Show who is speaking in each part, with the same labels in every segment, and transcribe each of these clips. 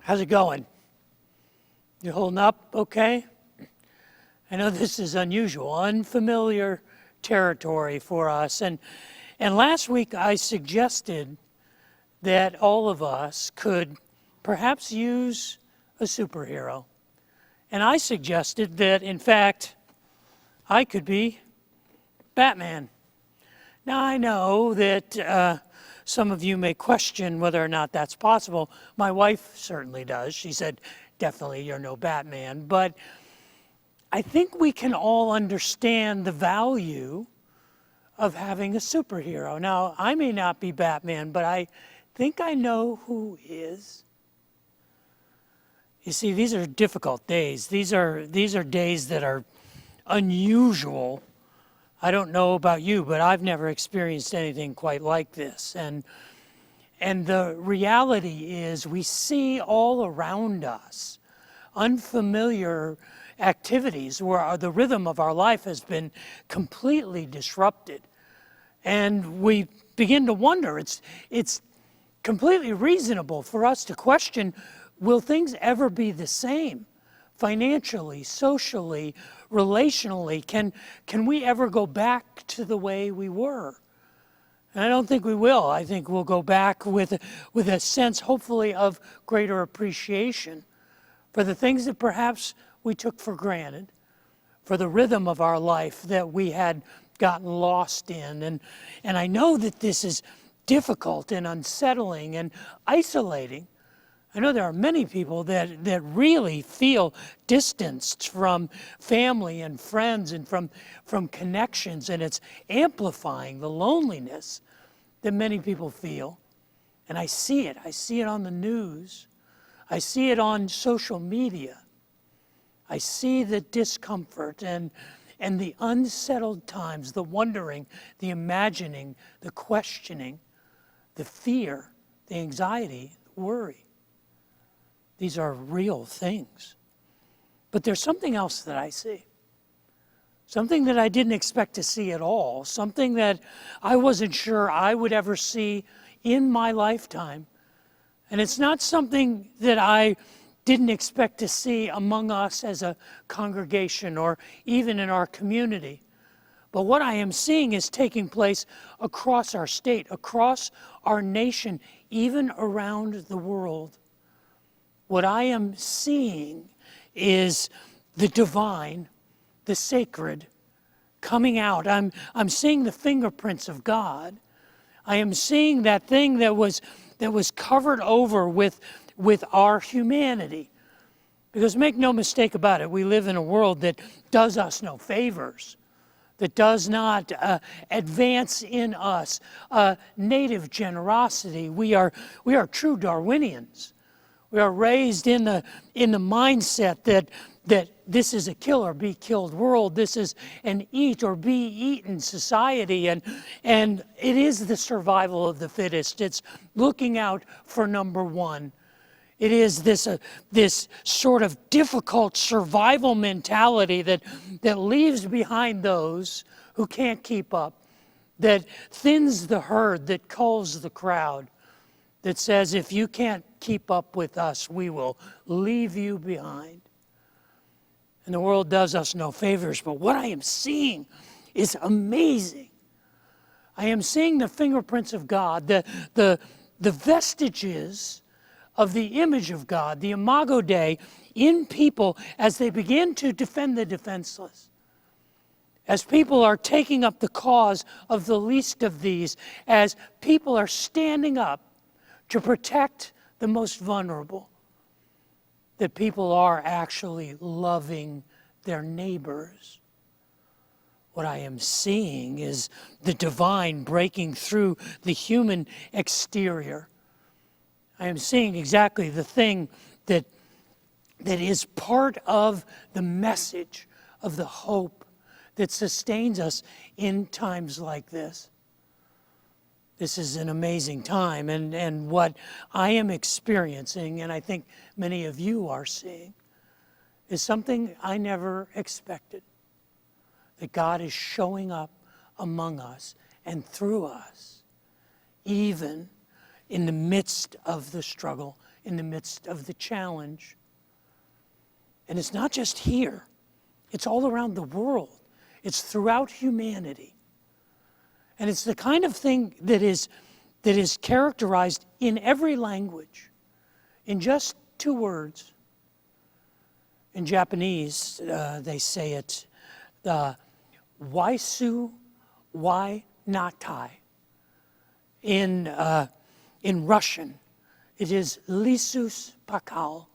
Speaker 1: How's it going? You holding up okay? I know this is unusual, unfamiliar territory for us. And last week I suggested that all of us could perhaps use a superhero. And I suggested that, in fact, I could be Batman. Now, I know that some of you may question whether or not that's possible. My wife certainly does. She said, definitely you're no Batman. But I think we can all understand the value of having a superhero. Now, I may not be Batman, but I think I know who is. You see, these are difficult days. These are days that are unusual. I don't know about you, but I've never experienced anything quite like this. And the reality is we see all around us unfamiliar activities where the rhythm of our life has been completely disrupted. And we begin to wonder, it's completely reasonable for us to question, will things ever be the same? Financially, socially, relationally, can we ever go back to the way we were? And I don't think we will. I think we'll go back with a sense, hopefully, of greater appreciation for the things that perhaps we took for granted, for the rhythm of our life that we had gotten lost in. And I know that this is difficult and unsettling and isolating. I know there are many people that really feel distanced from family and friends and from connections, and it's amplifying the loneliness that many people feel. And I see it. I see it on the news. I see it on social media. I see the discomfort and the unsettled times, the wondering, the imagining, the questioning, the fear, the anxiety, the worry. These are real things. But there's something else that I see. Something that I didn't expect to see at all. Something that I wasn't sure I would ever see in my lifetime. And it's not something that I didn't expect to see among us as a congregation or even in our community. But what I am seeing is taking place across our state, across our nation, even around the world. What I am seeing is the divine, the sacred, coming out. I'm seeing the fingerprints of God. I am seeing that thing that was covered over with our humanity. Because make no mistake about it, we live in a world that does us no favors, that does not advance in us native generosity. We are true Darwinians. We are raised in the mindset that this is a kill or be killed world. This is an eat or be eaten society, and it is the survival of the fittest. It's looking out for number one. It is this sort of difficult survival mentality that leaves behind those who can't keep up, that thins the herd, that culls the crowd, that says, if you can't keep up with us, we will leave you behind. And the world does us no favors, but what I am seeing is amazing. I am seeing the fingerprints of God, the vestiges of the image of God, the Imago Dei, in people as they begin to defend the defenseless. As people are taking up the cause of the least of these, as people are standing up to protect the most vulnerable, that people are actually loving their neighbors. What I am seeing is the divine breaking through the human exterior. I am seeing exactly the thing that is part of the message of the hope that sustains us in times like this. This is an amazing time, and what I am experiencing, and I think many of you are seeing, is something I never expected. That God is showing up among us and through us, even in the midst of the struggle, in the midst of the challenge. And it's not just here. It's all around the world. It's throughout humanity. And it's the kind of thing that is characterized in every language in just 2 words. In Japanese, they say it, waisu wai natai. In Russian, it is lisus pakal.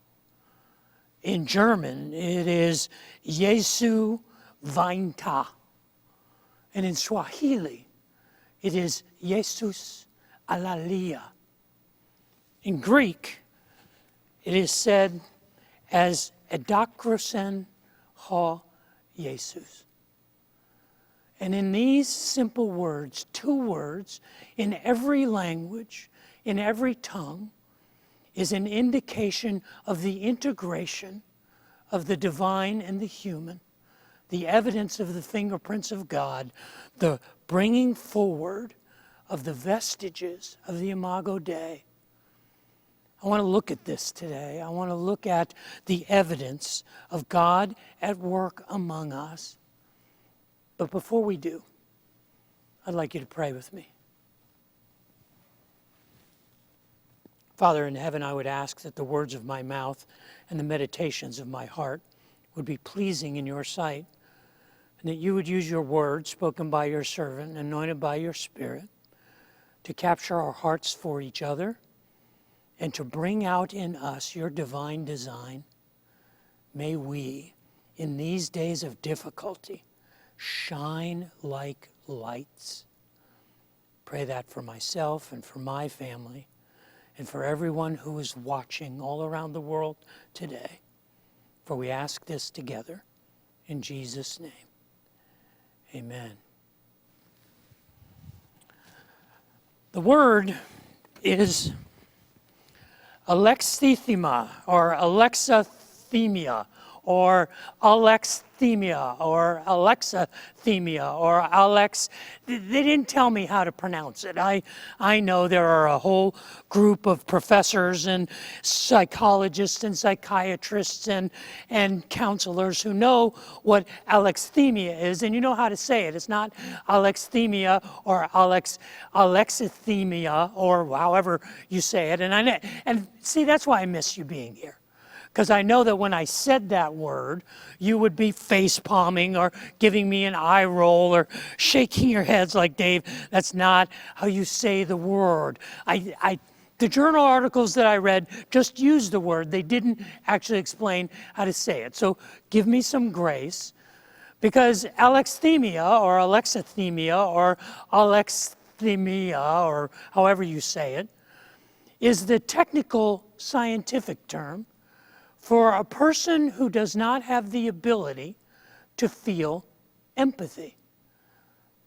Speaker 1: In German, it is Jesu weinte. And in Swahili, it is Jesus alalia. In Greek, it is said as edakrosen ho Jesus. And in these simple words, 2 words, in every language, in every tongue, is an indication of the integration of the divine and the human, the evidence of the fingerprints of God, the bringing forward of the vestiges of the Imago Dei. I want to look at this today. I want to look at the evidence of God at work among us. But before we do, I'd like you to pray with me. Father in heaven, I would ask that the words of my mouth and the meditations of my heart would be pleasing in your sight, and that you would use your word spoken by your servant, anointed by your Spirit, to capture our hearts for each other and to bring out in us your divine design. May we, in these days of difficulty, shine like lights. Pray that for myself and for my family and for everyone who is watching all around the world today. For we ask this together in Jesus' name. Amen. The word is alexithema or alexithemia or alexthemia or alexathemia or alex. They didn't tell me how to pronounce it. I know there are a whole group of professors and psychologists and psychiatrists and counselors who know what alexithemia is, and you know how to say it. It's not alexithemia or alexithemia or however you say it. And see, that's why I miss you being here. Because I know that when I said that word, you would be face-palming or giving me an eye roll or shaking your heads like, Dave, that's not how you say the word. The journal articles that I read just used the word. They didn't actually explain how to say it. So give me some grace, because alexithemia or alexithemia or alexithemia or however you say it is the technical scientific term for a person who does not have the ability to feel empathy.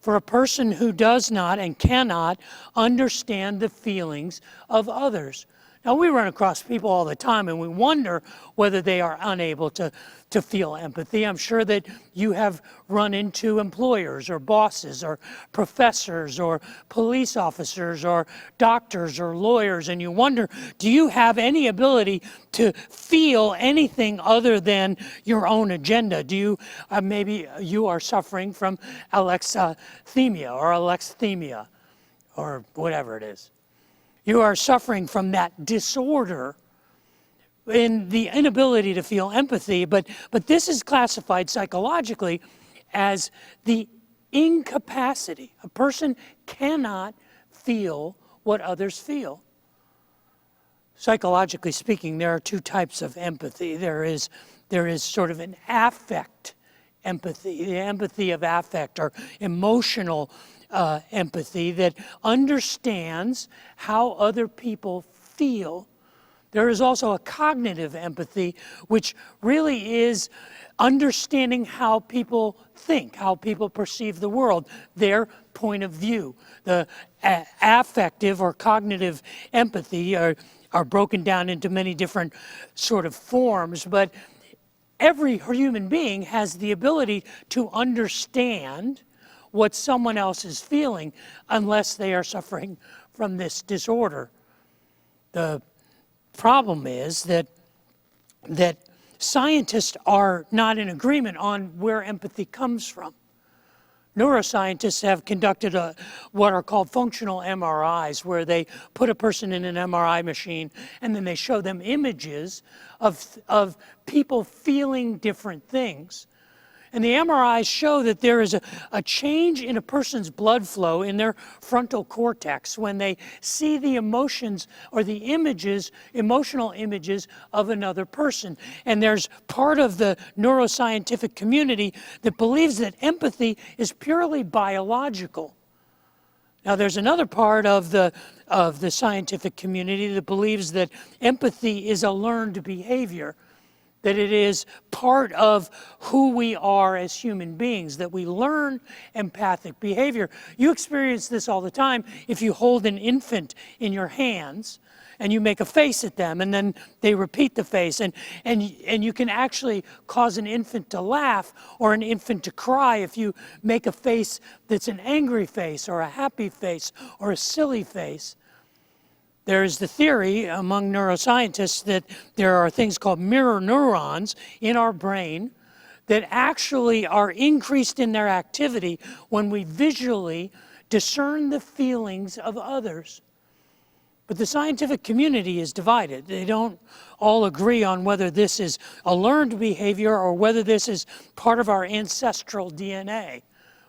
Speaker 1: For a person who does not and cannot understand the feelings of others. Now, we run across people all the time and we wonder whether they are unable to feel empathy. I'm sure that you have run into employers or bosses or professors or police officers or doctors or lawyers, and you wonder, do you have any ability to feel anything other than your own agenda? Do you, maybe you are suffering from alexithemia or alexithemia or whatever it is. You are suffering from that disorder in the inability to feel empathy, but this is classified psychologically as the incapacity. A person cannot feel what others feel. Psychologically speaking, there are 2 types of empathy. There is sort of an affect empathy, the empathy of affect or emotional empathy that understands how other people feel. There is also a cognitive empathy, which really is understanding how people think, how people perceive the world, their point of view. The affective or cognitive empathy are broken down into many different sort of forms, but every human being has the ability to understand what someone else is feeling unless they are suffering from this disorder. The problem is that scientists are not in agreement on where empathy comes from. Neuroscientists have conducted what are called functional MRIs, where they put a person in an MRI machine and then they show them images of people feeling different things. And the MRIs show that there is a change in a person's blood flow in their frontal cortex when they see the emotions or the images, emotional images of another person. And there's part of the neuroscientific community that believes that empathy is purely biological. Now, there's another part of the scientific community that believes that empathy is a learned behavior, that it is part of who we are as human beings, that we learn empathic behavior. You experience this all the time if you hold an infant in your hands and you make a face at them and then they repeat the face. And you can actually cause an infant to laugh or an infant to cry if you make a face that's an angry face or a happy face or a silly face. There is the theory among neuroscientists that there are things called mirror neurons in our brain that actually are increased in their activity when we visually discern the feelings of others. But the scientific community is divided. They don't all agree on whether this is a learned behavior or whether this is part of our ancestral DNA,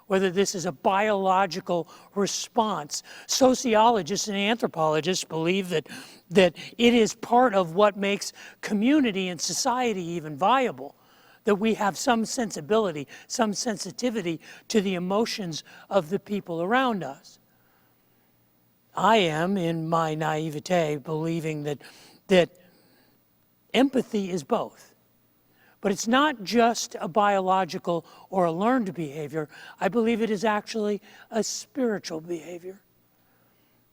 Speaker 1: whether this is a biological response. Sociologists and anthropologists believe that it is part of what makes community and society even viable, that we have some sensibility, some sensitivity to the emotions of the people around us. I am, in my naivete, believing that empathy is both. But it's not just a biological or a learned behavior. I believe it is actually a spiritual behavior.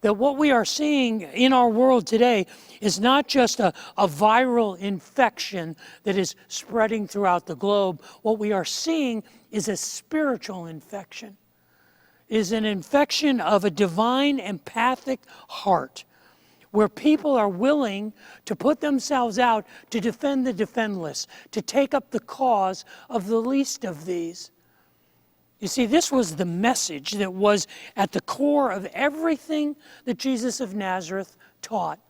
Speaker 1: That what we are seeing in our world today is not just a viral infection that is spreading throughout the globe. What we are seeing is a spiritual infection, is an infection of a divine empathic heart, where people are willing to put themselves out to defend the defendless, to take up the cause of the least of these. You see, this was the message that was at the core of everything that Jesus of Nazareth taught.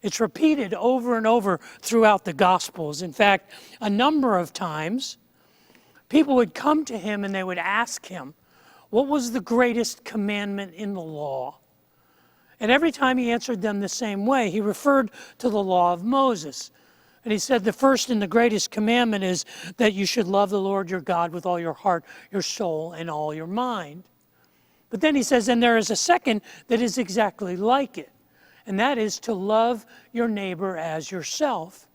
Speaker 1: It's repeated over and over throughout the Gospels. In fact, a number of times, people would come to him and they would ask him, what was the greatest commandment in the law? And every time he answered them the same way, he referred to the law of Moses. And he said the first and the greatest commandment is that you should love the Lord your God with all your heart, your soul, and all your mind. But then he says, and there is a second that is exactly like it, and that is to love your neighbor as yourself.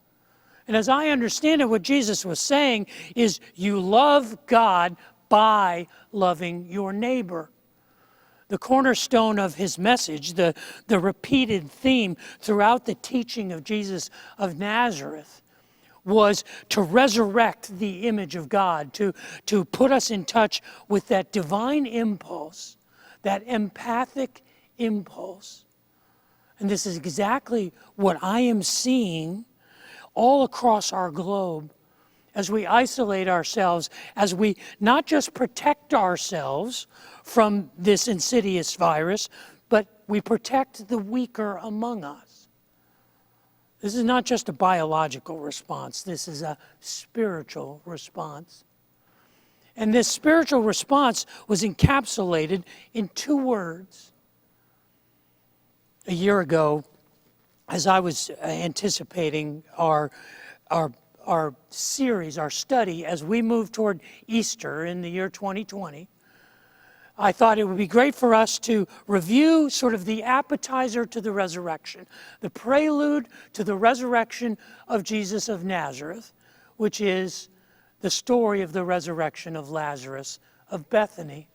Speaker 1: And as I understand it, what Jesus was saying is you love God by loving your neighbor. The cornerstone of his message, the repeated theme throughout the teaching of Jesus of Nazareth, was to resurrect the image of God, to put us in touch with that divine impulse, that empathic impulse. And this is exactly what I am seeing all across our globe as we isolate ourselves, as we not just protect ourselves from this insidious virus, but we protect the weaker among us. This is not just a biological response. This is a spiritual response. And this spiritual response was encapsulated in two words. A year ago, as I was anticipating our series, our study, as we move toward Easter in the year 2020, I thought it would be great for us to review sort of the appetizer to the resurrection, the prelude to the resurrection of Jesus of Nazareth, which is the story of the resurrection of Lazarus of Bethany.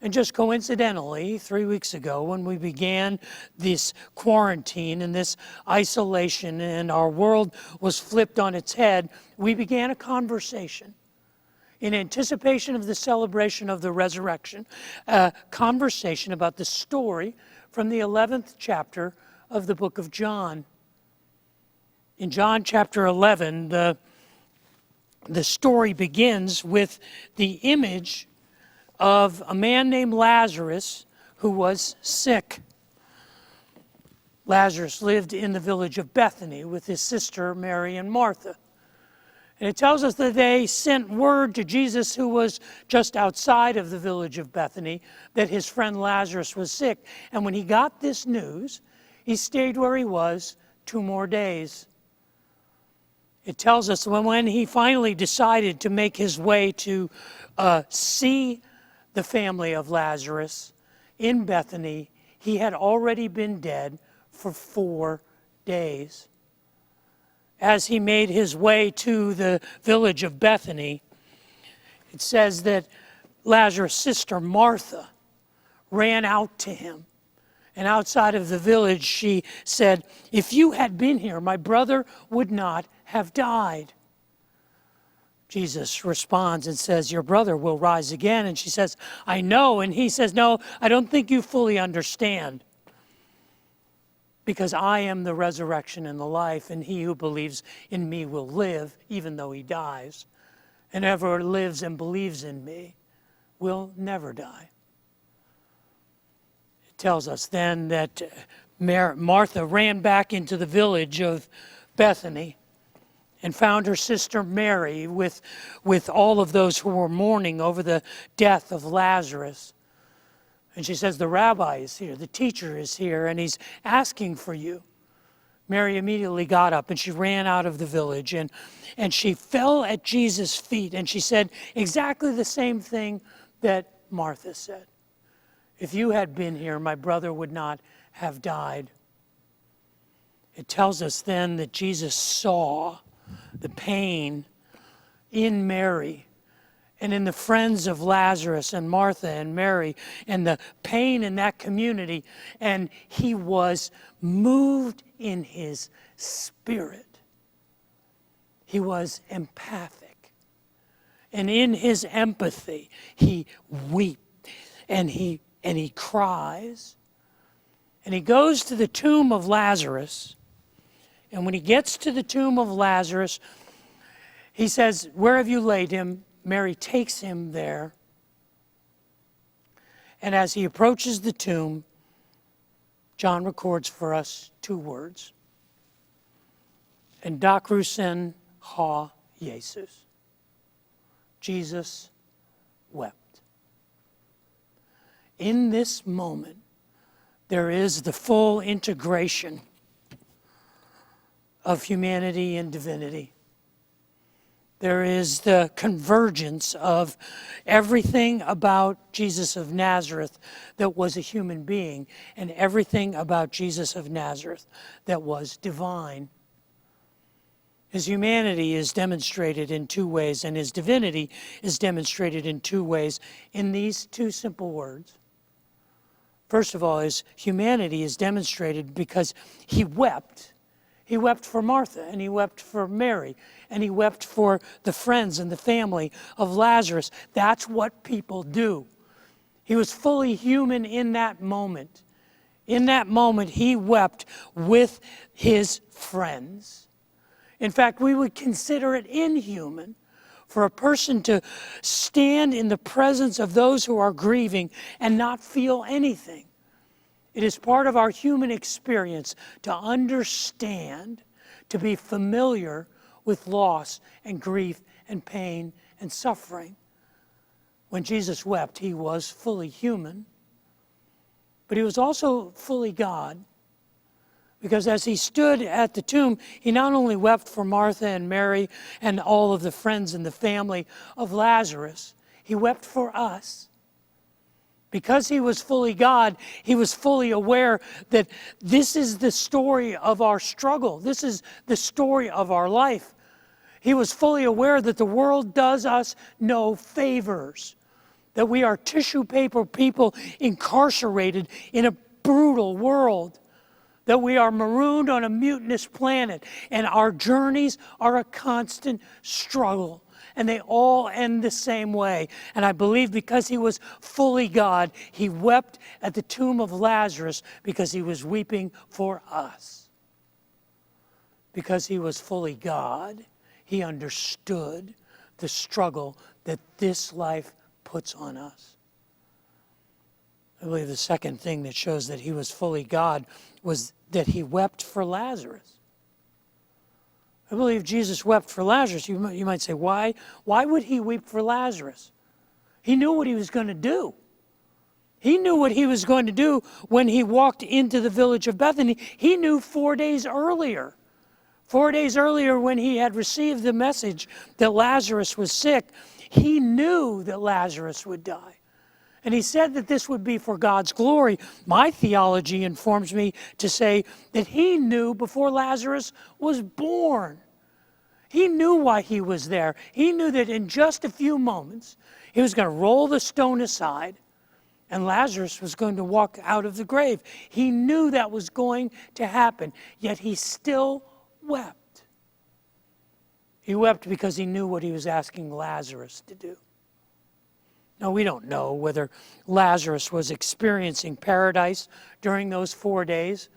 Speaker 1: And just coincidentally, 3 weeks ago, when we began this quarantine and this isolation and our world was flipped on its head, we began a conversation in anticipation of the celebration of the resurrection, a conversation about the story from the 11th chapter of the book of John. In John chapter 11, the story begins with the image of a man named Lazarus who was sick. Lazarus lived in the village of Bethany with his sister Mary and Martha. And it tells us that they sent word to Jesus, who was just outside of the village of Bethany, that his friend Lazarus was sick. And when he got this news, he stayed where he was 2 more days. It tells us when he finally decided to make his way to see the family of Lazarus in Bethany, he had already been dead for 4 days. As he made his way to the village of Bethany, it says that Lazarus' sister Martha ran out to him. And outside of the village, she said, "If you had been here, my brother would not have died." Jesus responds and says, "Your brother will rise again." And she says, "I know." And he says, "No, I don't think you fully understand. Because I am the resurrection and the life, and he who believes in me will live, even though he dies. And whoever lives and believes in me will never die." It tells us then that Martha ran back into the village of Bethany and found her sister Mary with all of those who were mourning over the death of Lazarus. And she says, "The rabbi is here, the teacher is here, and he's asking for you." Mary immediately got up and she ran out of the village and she fell at Jesus' feet and she said exactly the same thing that Martha said. "If you had been here, my brother would not have died." It tells us then that Jesus saw the pain in Mary and in the friends of Lazarus and Martha and Mary and the pain in that community. And he was moved in his spirit. He was empathic. And in his empathy, he weeps and he cries. And he goes to the tomb of Lazarus. And when he gets to the tomb of Lazarus, he says, "Where have you laid him?" Mary takes him there. And as he approaches the tomb, John records for us 2 words. "Endakrusen ha Jesus." Jesus wept. In this moment, there is the full integration of humanity and divinity. There is the convergence of everything about Jesus of Nazareth that was a human being and everything about Jesus of Nazareth that was divine. His humanity is demonstrated in 2 ways, and his divinity is demonstrated in 2 ways in these 2 simple words. First of all, his humanity is demonstrated because he wept. He wept for Martha, and he wept for Mary, and he wept for the friends and the family of Lazarus. That's what people do. He was fully human in that moment. In that moment, he wept with his friends. In fact, we would consider it inhuman for a person to stand in the presence of those who are grieving and not feel anything. It is part of our human experience to understand, to be familiar with loss and grief and pain and suffering. When Jesus wept, he was fully human, but he was also fully God. Because as he stood at the tomb, he not only wept for Martha and Mary and all of the friends and the family of Lazarus, he wept for us. Because he was fully God, he was fully aware that this is the story of our struggle. This is the story of our life. He was fully aware that the world does us no favors, that we are tissue paper people incarcerated in a brutal world, that we are marooned on a mutinous planet, and our journeys are a constant struggle. And they all end the same way. And I believe because he was fully God, he wept at the tomb of Lazarus because he was weeping for us. because he was fully God, he understood the struggle that this life puts on us. I believe the second thing that shows that he was fully God was that he wept for Lazarus. I believe Jesus wept for Lazarus. You might say, why? Why would he weep for Lazarus? He knew what he was going to do. He knew what he was going to do when he walked into the village of Bethany. He knew 4 days earlier. 4 days earlier, when he had received the message that Lazarus was sick, he knew that Lazarus would die. And he said that this would be for God's glory. My theology informs me to say that he knew before Lazarus was born. He knew why he was there. He knew that in just a few moments, he was going to roll the stone aside and Lazarus was going to walk out of the grave. He knew that was going to happen, yet he still wept. He wept because he knew what he was asking Lazarus to do. Now, we don't know whether Lazarus was experiencing paradise during those 4 days,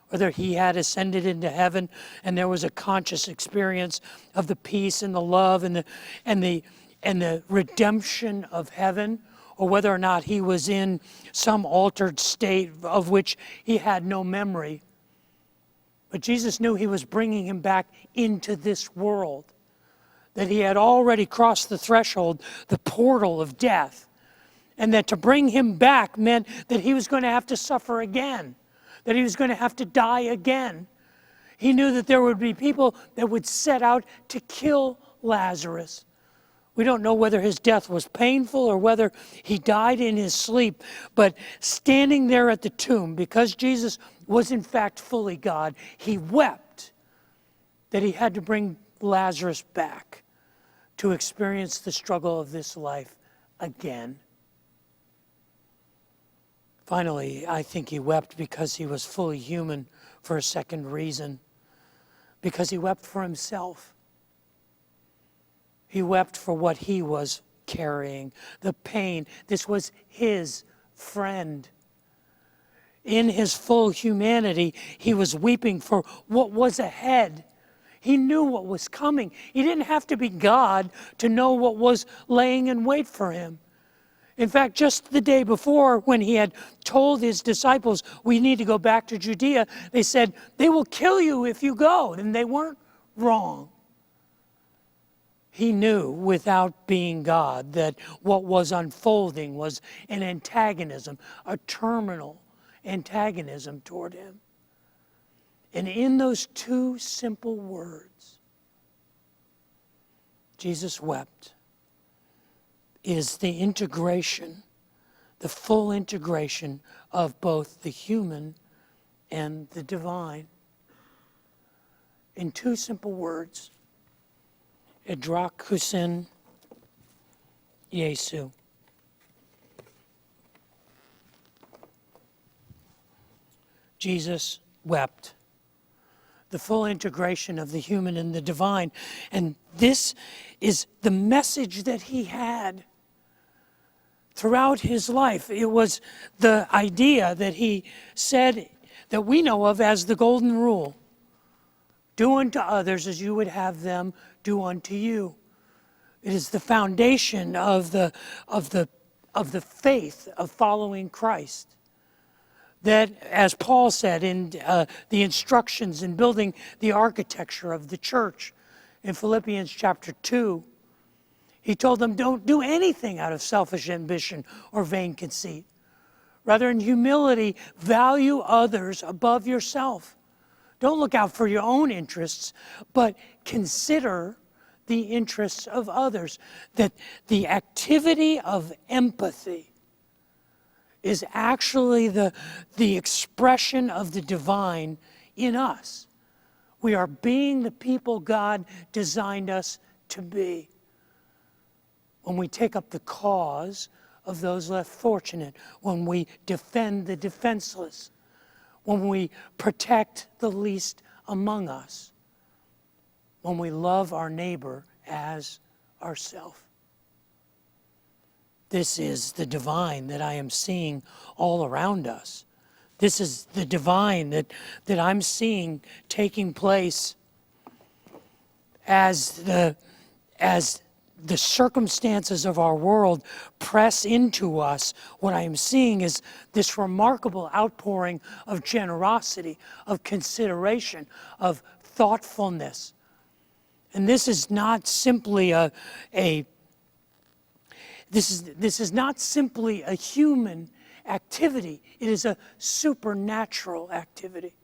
Speaker 1: whether he had ascended into heaven and there was a conscious experience of the peace and the love and the redemption of heaven, or whether or not he was in some altered state of which he had no memory. But Jesus knew he was bringing him back into this world, that he had already crossed the threshold, the portal of death, and that to bring him back meant that he was going to have to suffer again, that he was going to have to die again. He knew that there would be people that would set out to kill Lazarus. We don't know whether his death was painful or whether he died in his sleep, but standing there at the tomb, because Jesus was in fact fully God, he wept that he had to bring Lazarus back to experience the struggle of this life again. Finally, I think he wept because he was fully human for a second reason, because he wept for himself. He wept for what he was carrying, the pain. This was his friend. In his full humanity, he was weeping for what was ahead. He knew what was coming. He didn't have to be God to know what was laying in wait for him. In fact, just the day before, when he had told his disciples, we need to go back to Judea, they said, they will kill you if you go. And they weren't wrong. He knew, without being God, that what was unfolding was an antagonism, a terminal antagonism toward him. And in those two simple words, Jesus wept, is the integration, the full integration of both the human and the divine. In two simple words, Edrak Yesu. Jesus wept. The full integration of the human and the divine. And this is the message that he had throughout his life. It was the idea that he said that we know of as the golden rule. Do unto others as you would have them do unto you. It is the foundation of the faith of following Christ. That, as Paul said in the instructions in building the architecture of the church in Philippians chapter 2, he told them, don't do anything out of selfish ambition or vain conceit. Rather, in humility, value others above yourself. Don't look out for your own interests, but consider the interests of others. That the activity of empathy is actually the expression of the divine in us. We are being the people God designed us to be. When we take up the cause of those less fortunate, when we defend the defenseless, when we protect the least among us, when we love our neighbor as ourselves. This is the divine that I am seeing all around us. This is the divine that I'm seeing taking place as the circumstances of our world press into us, what I am seeing is this remarkable outpouring of generosity, of consideration, of thoughtfulness. And this is not simply this is not simply a human activity. It is a supernatural activity.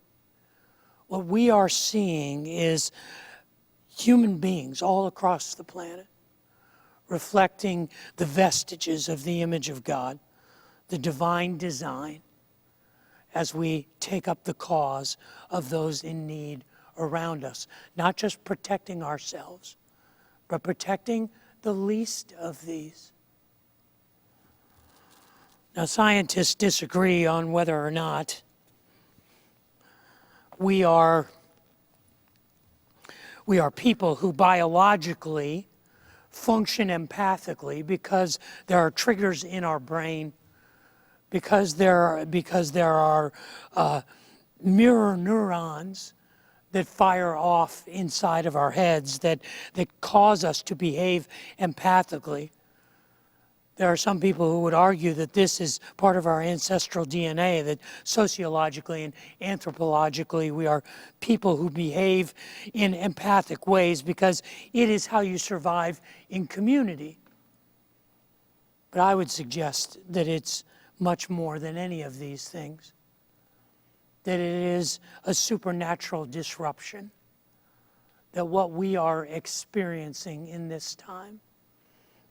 Speaker 1: What we are seeing is human beings all across the planet reflecting the vestiges of the image of God, the divine design, as we take up the cause of those in need around us. Not just protecting ourselves, but protecting the least of these. Now, scientists disagree on whether or not we are people who biologically function empathically because there are triggers in our brain, because there are mirror neurons that fire off inside of our heads that cause us to behave empathically. There are some people who would argue that this is part of our ancestral DNA, that sociologically and anthropologically we are people who behave in empathic ways because it is how you survive in community. But I would suggest that it's much more than any of these things, that it is a supernatural disruption, that what we are experiencing in this time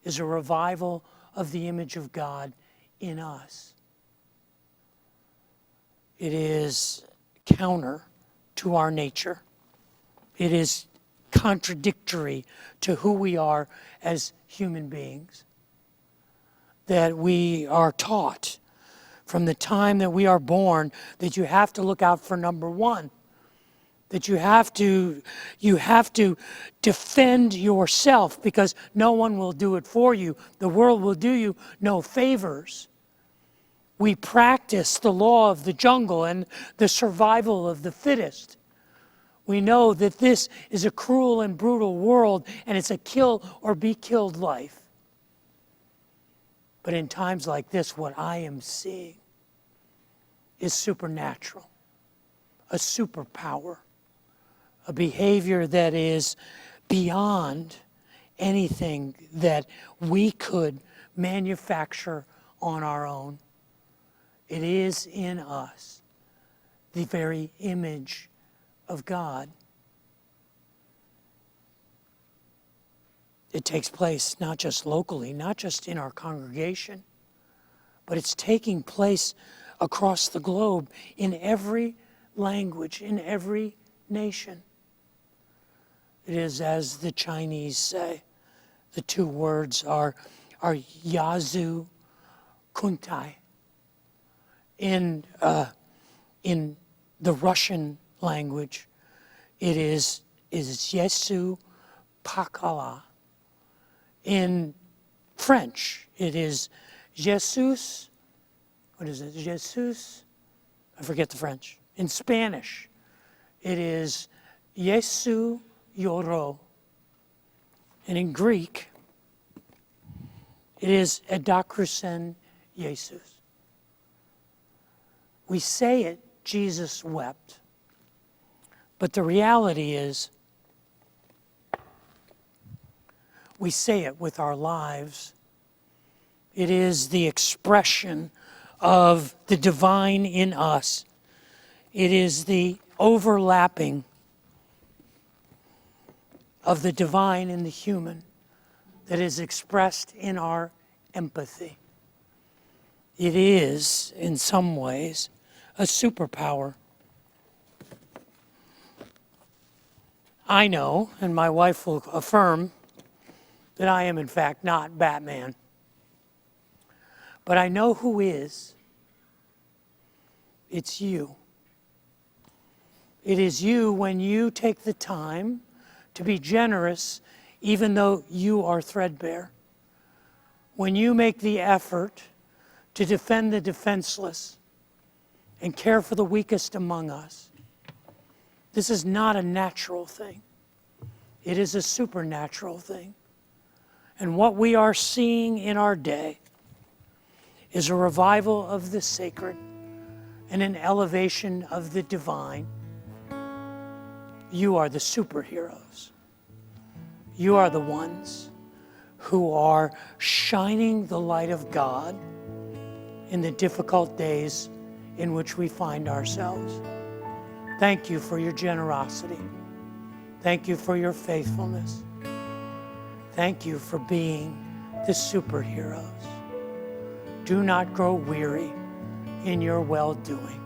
Speaker 1: is a revival of the image of God in us. It is counter to our nature. It is contradictory to who we are as human beings. That we are taught from the time that we are born that you have to look out for number one. That you have to defend yourself because no one will do it for you. The world will do you no favors. We practice the law of the jungle and the survival of the fittest. We know that this is a cruel and brutal world and it's a kill or be killed life. But in times like this, what I am seeing is supernatural, a superpower. A behavior that is beyond anything that we could manufacture on our own. It is in us, the very image of God. It takes place not just locally, not just in our congregation, but it's taking place across the globe in every language, in every nation. It is as the Chinese say. The two words are Yazu Kuntai. In the Russian language, it is Jesu Pakala. In French, it is Jesus. What is it? Jesus? I forget the French. In Spanish, it is Jesu Yoro. And in Greek, it is Edakrusen Jesus. We say it, Jesus wept. But the reality is, we say it with our lives. It is the expression of the divine in us. It is the overlapping of the divine and the human that is expressed in our empathy. It is, in some ways, a superpower. I know, and my wife will affirm, that I am in fact not Batman. But I know who is. It's you. It is you when you take the time to be generous even though you are threadbare. When you make the effort to defend the defenseless and care for the weakest among us. This is not a natural thing. It is a supernatural thing. And what we are seeing in our day is a revival of the sacred and an elevation of the divine. You are the superheroes. You are the ones who are shining the light of God in the difficult days in which we find ourselves. Thank you for your generosity. Thank you for your faithfulness. Thank you for being the superheroes. Do not grow weary in your well-doing.